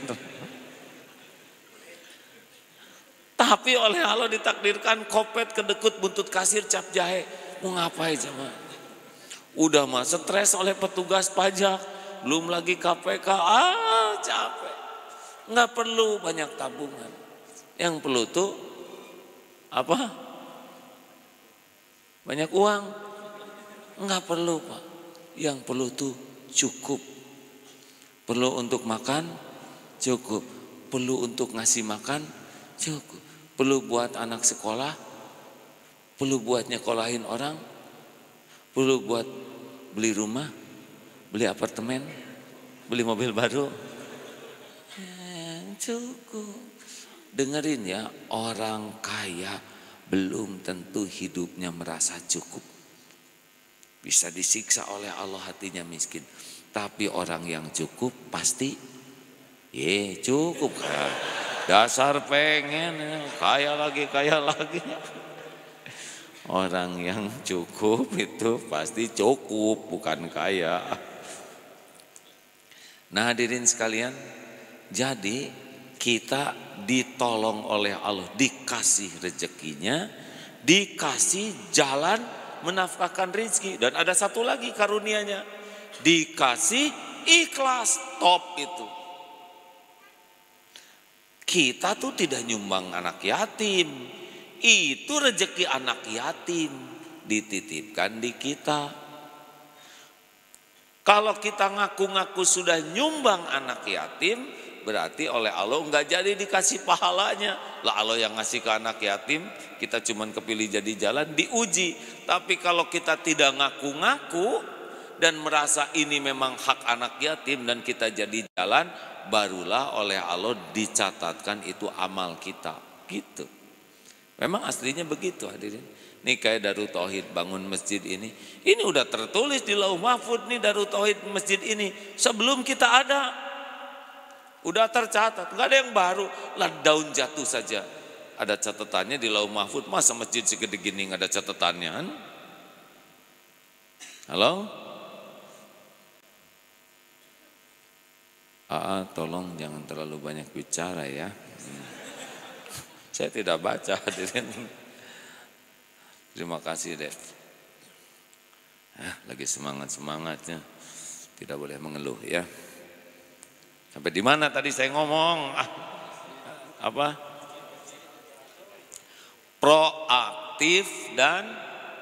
Tapi oleh Allah ditakdirkan kopet, kedekut, buntut kasir, cap jahe. Mau ngapain sama? Udah mah stres oleh petugas pajak, belum lagi KPK, capek. Nggak perlu banyak tabungan. Yang perlu tuh apa? Banyak uang. Nggak perlu Pak. Yang perlu tuh cukup. Perlu untuk makan, cukup. Perlu untuk ngasih makan, cukup. Perlu buat anak sekolah, perlu buat nyekolahin orang, perlu buat beli rumah, beli apartemen, beli mobil baru. Cukup. Dengerin ya, orang kaya belum tentu hidupnya merasa cukup. Bisa disiksa oleh Allah hatinya miskin. Tapi orang yang cukup pasti cukup. Dasar pengen kaya lagi. Orang yang cukup itu pasti cukup, bukan kaya. Nah hadirin sekalian, jadi kita ditolong oleh Allah, dikasih rezekinya, dikasih jalan menafkahkan rezeki. Dan ada satu lagi karunianya, dikasih ikhlas. Top itu. Kita tuh tidak nyumbang anak yatim, itu rezeki anak yatim dititipkan di kita. Kalau kita ngaku-ngaku sudah nyumbang anak yatim, berarti oleh Allah enggak jadi dikasih pahalanya. Lah Allah yang ngasih ke anak yatim, kita cuman kepilih jadi jalan, diuji. Tapi kalau kita tidak ngaku-ngaku dan merasa ini memang hak anak yatim dan kita jadi jalan, barulah oleh Allah dicatatkan itu amal kita. Gitu. Memang aslinya begitu hadirin. Nih kayak Darut Tauhid bangun masjid ini udah tertulis di Lauh Mahfud nih Darut Tauhid masjid ini sebelum kita ada. Udah tercatat, nggak ada yang baru. Lah daun jatuh saja ada catatannya di Lauh Mahfud. Masa masjid segede gini nggak ada catatannya kan? Halo? Tolong jangan terlalu banyak bicara ya. Saya tidak baca hadirin. Terima kasih deh. Lagi semangat-semangatnya. Tidak boleh mengeluh ya. Sampai di mana tadi saya ngomong? Apa? Proaktif dan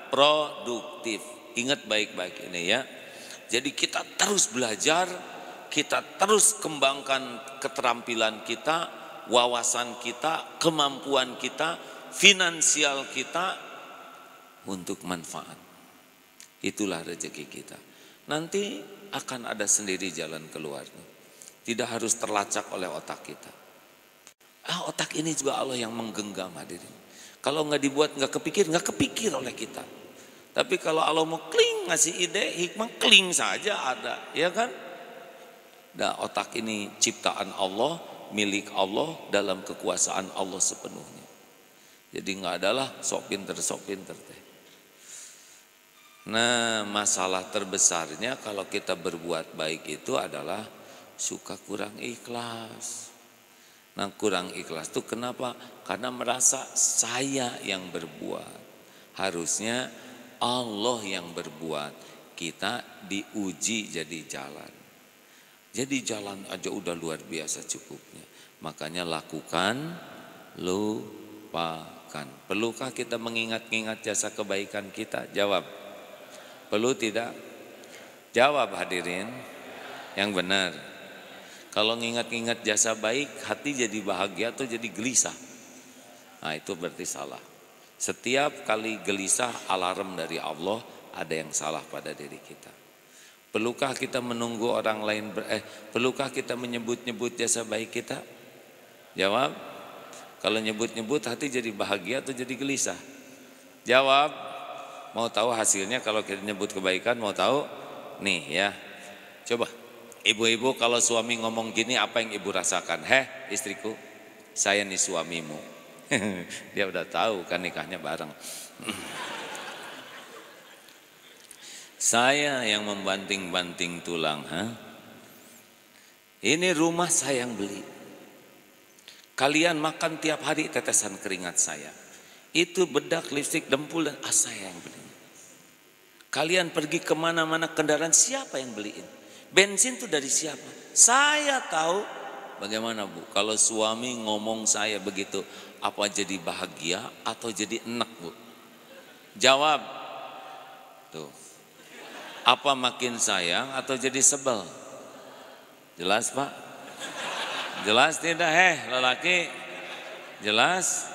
produktif. Ingat baik-baik ini ya. Jadi kita terus belajar, kita terus kembangkan keterampilan kita, wawasan kita, kemampuan kita, finansial kita untuk manfaat. Itulah rezeki kita. Nanti akan ada sendiri jalan keluarnya. Tidak harus terlacak oleh otak kita. Otak ini juga Allah yang menggenggam hadirin. Kalau nggak dibuat nggak kepikir oleh kita. Tapi kalau Allah mau kling ngasih ide, hikmah kling saja ada, ya kan? Nah, otak ini ciptaan Allah, milik Allah, dalam kekuasaan Allah sepenuhnya. Jadi nggak adalah sok pinter teh. Nah, masalah terbesarnya kalau kita berbuat baik itu adalah suka kurang ikhlas. Nah, kurang ikhlas itu kenapa? Karena merasa saya yang berbuat. Harusnya Allah yang berbuat. Kita diuji jadi jalan. Jadi jalan aja udah luar biasa cukupnya. Makanya lakukan, lupakan. Perlukah kita mengingat-ingat jasa kebaikan kita? Jawab. Perlu tidak? Jawab hadirin. Yang benar. Kalau ngingat-ingat jasa baik, hati jadi bahagia atau jadi gelisah? Nah, itu berarti salah. Setiap kali gelisah, alarm dari Allah, ada yang salah pada diri kita. Perlukah kita menunggu orang lain perlukah kita menyebut-nyebut jasa baik kita? Jawab. Kalau nyebut-nyebut hati jadi bahagia atau jadi gelisah? Jawab. Mau tahu hasilnya kalau kita nyebut kebaikan, mau tahu? Nih ya. Coba. Ibu-ibu kalau suami ngomong gini apa yang ibu rasakan? Istriku, saya nih suamimu. Dia udah tahu kan nikahnya bareng. Saya yang membanting-banting tulang. Ini rumah saya yang beli. Kalian makan tiap hari tetesan keringat saya. Itu bedak, lipstik, dempul dan saya yang beli. Kalian pergi kemana-mana kendaraan siapa yang beliin? Bensin itu dari siapa? Saya tahu. Bagaimana Bu? Kalau suami ngomong saya begitu, apa jadi bahagia atau jadi enak Bu? Jawab. Tuh. Apa makin sayang atau jadi sebel? Jelas Pak? Jelas tidak lelaki? Jelas?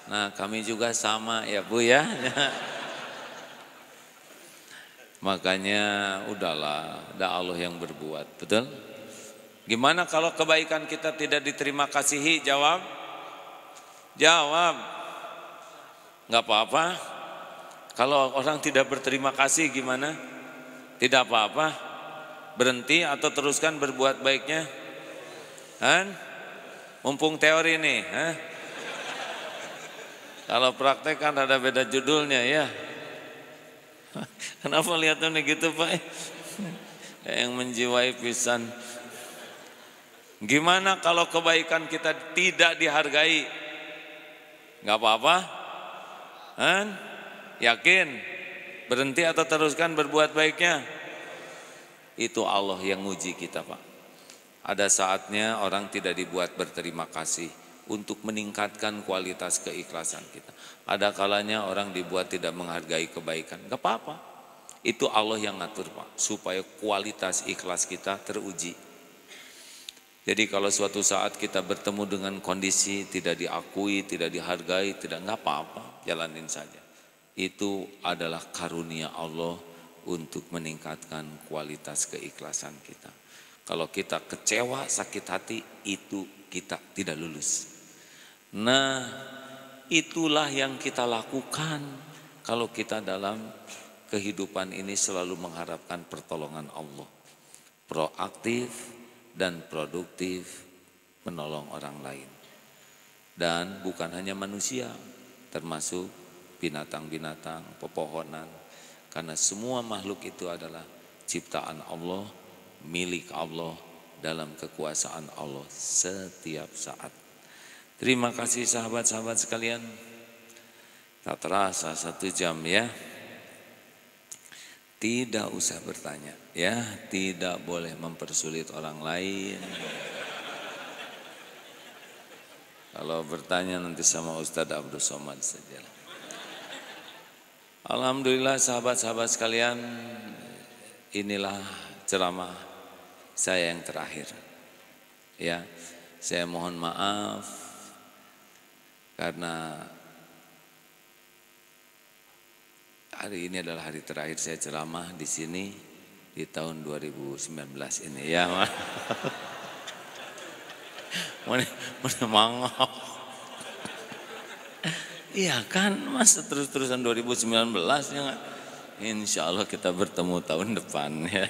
Nah kami juga sama ya Bu ya. Makanya udahlah, ada Allah yang berbuat, betul? Gimana kalau kebaikan kita tidak diterima kasihi? Jawab. Jawab. Nggak apa-apa. Kalau orang tidak berterima kasih gimana? Tidak apa-apa. Berhenti atau teruskan berbuat baiknya? Mumpung teori nih. Kalau praktek kan ada beda judulnya ya. Kenapa lihatnya gitu Pak? Yang menjiwai pisan. Gimana kalau kebaikan kita tidak dihargai? Nggak apa-apa? Yakin? Berhenti atau teruskan berbuat baiknya? Itu Allah yang nguji kita, Pak. Ada saatnya orang tidak dibuat berterima kasih untuk meningkatkan kualitas keikhlasan kita. Ada kalanya orang dibuat tidak menghargai kebaikan. Nggak apa-apa. Itu Allah yang ngatur, Pak, supaya kualitas ikhlas kita teruji. Jadi kalau suatu saat kita bertemu dengan kondisi tidak diakui, tidak dihargai, nggak apa-apa, jalanin saja. Itu adalah karunia Allah untuk meningkatkan kualitas keikhlasan kita. Kalau kita kecewa, sakit hati, itu kita tidak lulus. Nah, itulah yang kita lakukan kalau kita dalam kehidupan ini selalu mengharapkan pertolongan Allah. Proaktif dan produktif menolong orang lain. Dan bukan hanya manusia, termasuk binatang-binatang, pepohonan. Karena semua makhluk itu adalah ciptaan Allah, milik Allah, dalam kekuasaan Allah setiap saat. Terima kasih sahabat-sahabat sekalian. Tak terasa 1 jam ya. Tidak usah bertanya ya, tidak boleh mempersulit orang lain. Kalau bertanya nanti sama Ustadz Abdul Somad saja. Alhamdulillah sahabat-sahabat sekalian, inilah ceramah saya yang terakhir. Ya, saya mohon maaf karena hari ini adalah hari terakhir saya ceramah di sini di tahun 2019 ini ya. Mana mangap. Iya kan, masa terus-terusan 2019 ya. Insya Allah kita bertemu tahun depan ya.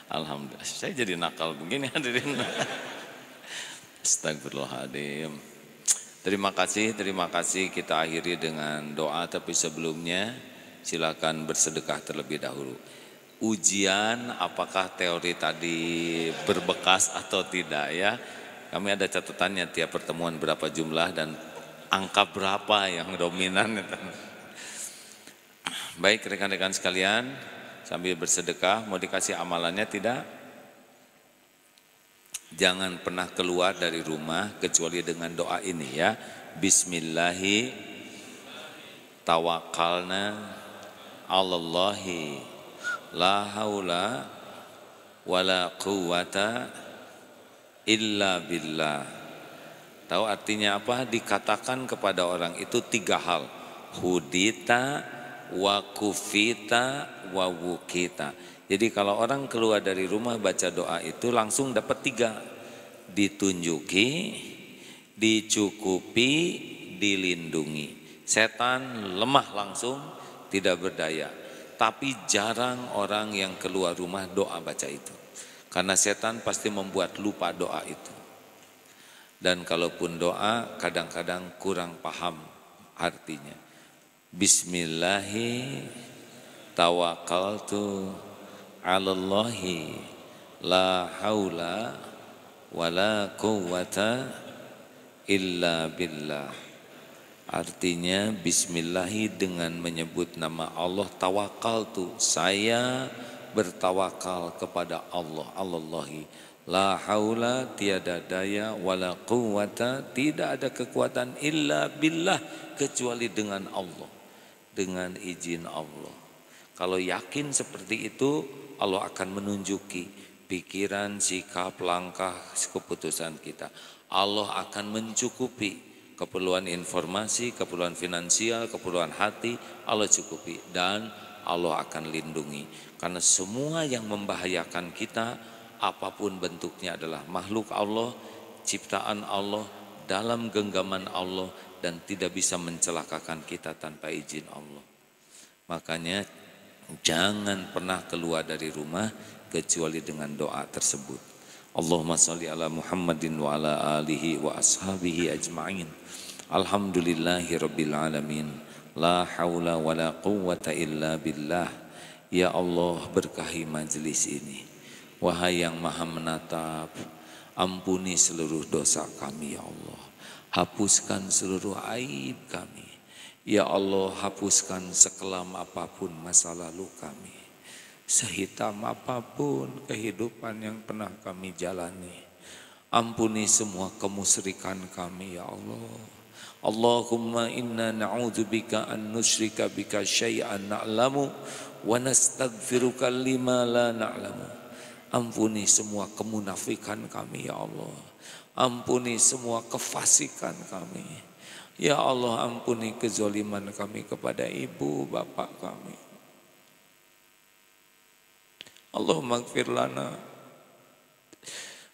Alhamdulillah, saya jadi nakal begini hadirin. Astagfirullahaladzim. Terima kasih kita akhiri dengan doa, tapi sebelumnya silakan bersedekah terlebih dahulu. Ujian apakah teori tadi berbekas atau tidak ya. Kami ada catatannya tiap pertemuan berapa jumlah dan angka berapa yang dominan. Baik rekan-rekan sekalian, sambil bersedekah mau dikasih amalannya tidak? Jangan pernah keluar dari rumah kecuali dengan doa ini ya. Bismillahi tawakkalna 'alallahi la haula wala quwata illa billah. Tahu artinya apa? Dikatakan kepada orang itu 3 hal. Hudita wa kufita wa wukita. Jadi kalau orang keluar dari rumah baca doa itu langsung dapat 3. Ditunjuki, dicukupi, dilindungi. Setan lemah langsung, tidak berdaya. Tapi jarang orang yang keluar rumah doa baca itu. Karena setan pasti membuat lupa doa itu. Dan kalaupun doa kadang-kadang kurang paham artinya. Bismillahi tawakkaltu 'alallahi la haula wala quwwata illa billah. Artinya bismillahi dengan menyebut nama Allah, tawakkaltu, saya bertawakal kepada Allah. Allahi la haula, tiada daya, wala quwwata, tidak ada kekuatan, illa billah, kecuali dengan Allah, dengan izin Allah. Kalau yakin seperti itu, Allah akan menunjuki pikiran, sikap, langkah, keputusan kita. Allah akan mencukupi keperluan informasi, keperluan finansial, keperluan hati, Allah cukupi. Dan Allah akan lindungi. Karena semua yang membahayakan kita, apapun bentuknya adalah makhluk Allah, ciptaan Allah, dalam genggaman Allah, dan tidak bisa mencelakakan kita tanpa izin Allah. Makanya jangan pernah keluar dari rumah kecuali dengan doa tersebut. Allahumma salli ala Muhammadin wa ala alihi wa ashabihi ajma'in. Alhamdulillahi rabbil alamin. La haula wa la quwwata illa billah. Ya Allah, berkahi majlis ini. Wahai yang maha menatap, ampuni seluruh dosa kami ya Allah. Hapuskan seluruh aib kami. Ya Allah, hapuskan sekelam apapun masa lalu kami. Sehitam apapun kehidupan yang pernah kami jalani. Ampuni semua kemusyrikan kami ya Allah. Allahumma inna na'udzubika an nusyrika bika syai'an na'lamu wa nastaghfiruka lima la na'lamu. Ampuni semua kemunafikan kami ya Allah. Ampuni semua kefasikan kami. Ya Allah, ampuni kezaliman kami kepada ibu bapak kami. Allahumma ighfir lana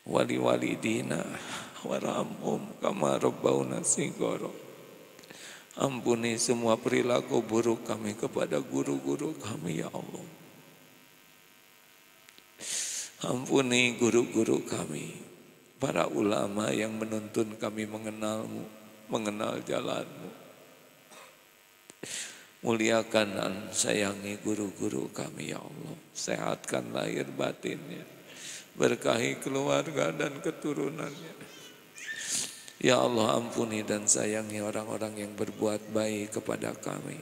wali walidina warhamhum kama rabbawna shighara. Ampuni semua perilaku buruk kami kepada guru-guru kami ya Allah. Ampuni guru-guru kami, para ulama yang menuntun kami mengenal-Mu, mengenal jalan-Mu. Muliakan dan sayangi guru-guru kami ya Allah. Sehatkan lahir batinnya, berkahi keluarga dan keturunannya. Ya Allah, ampuni dan sayangi orang-orang yang berbuat baik kepada kami,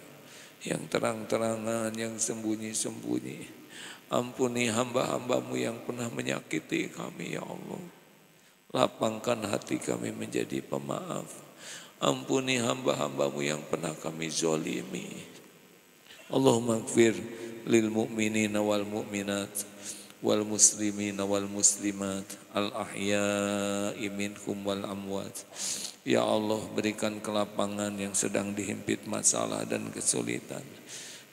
yang terang-terangan, yang sembunyi-sembunyi. Ampuni hamba-hamba-Mu yang pernah menyakiti kami ya Allah. Lapangkan hati kami menjadi pemaaf. Ampuni hamba-hamba-Mu yang pernah kami zolimi. Allahumma ighfir lil mu'minina wal mu'minat wal muslimina wal muslimat al ahya'i minhum wal amwat. Ya Allah, berikan kelapangan yang sedang dihimpit masalah dan kesulitan.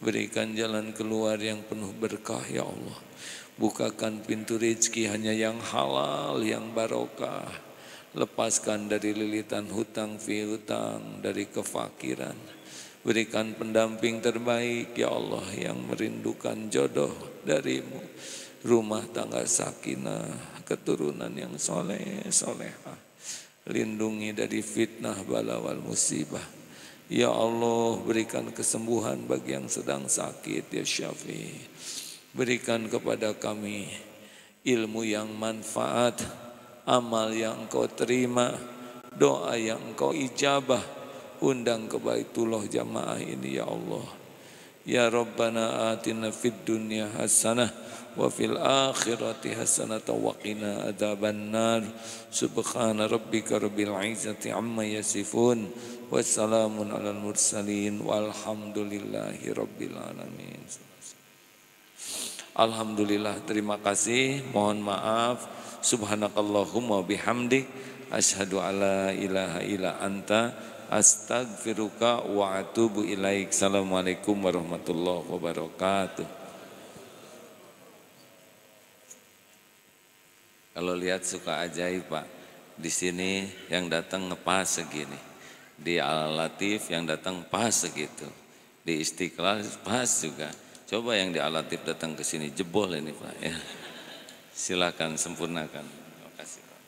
Berikan jalan keluar yang penuh berkah ya Allah. Bukakan pintu rezeki hanya yang halal, yang barokah. Lepaskan dari lilitan hutang piutang, dari kefakiran. Berikan pendamping terbaik ya Allah yang merindukan jodoh dari-Mu. Rumah tangga sakinah, keturunan yang soleh, solehah. Lindungi dari fitnah, bala wal musibah. Ya Allah, berikan kesembuhan bagi yang sedang sakit ya Syafi'. Berikan kepada kami ilmu yang manfaat, amal yang Engkau terima, doa yang Engkau ijabah. Undang ke Baitullah jamaah ini ya Allah. Ya Rabbana atina fid dunya hasanah wa fil akhirati hasanah wa qina adzabannar. Subhana rabbika rabbil izzati amma yasifun. Wassalamun alal mursalin walhamdulillahi rabbil alamin. Alhamdulillah, terima kasih. Mohon maaf. Subhanakallahumma bihamdik asyhadu alla ilaha illa anta astaghfiruka wa atubu ilaik. Assalamualaikum warahmatullahi wabarakatuh. Kalau lihat suka ajaib Pak. Di sini yang datang ngepas segini. Di Al-Latif yang datang pas segitu. Di Istiqlal pas juga. Coba yang di Al-Latif datang ke sini jebol ini Pak ya. Silakan sempurnakan. Terima kasih Pak.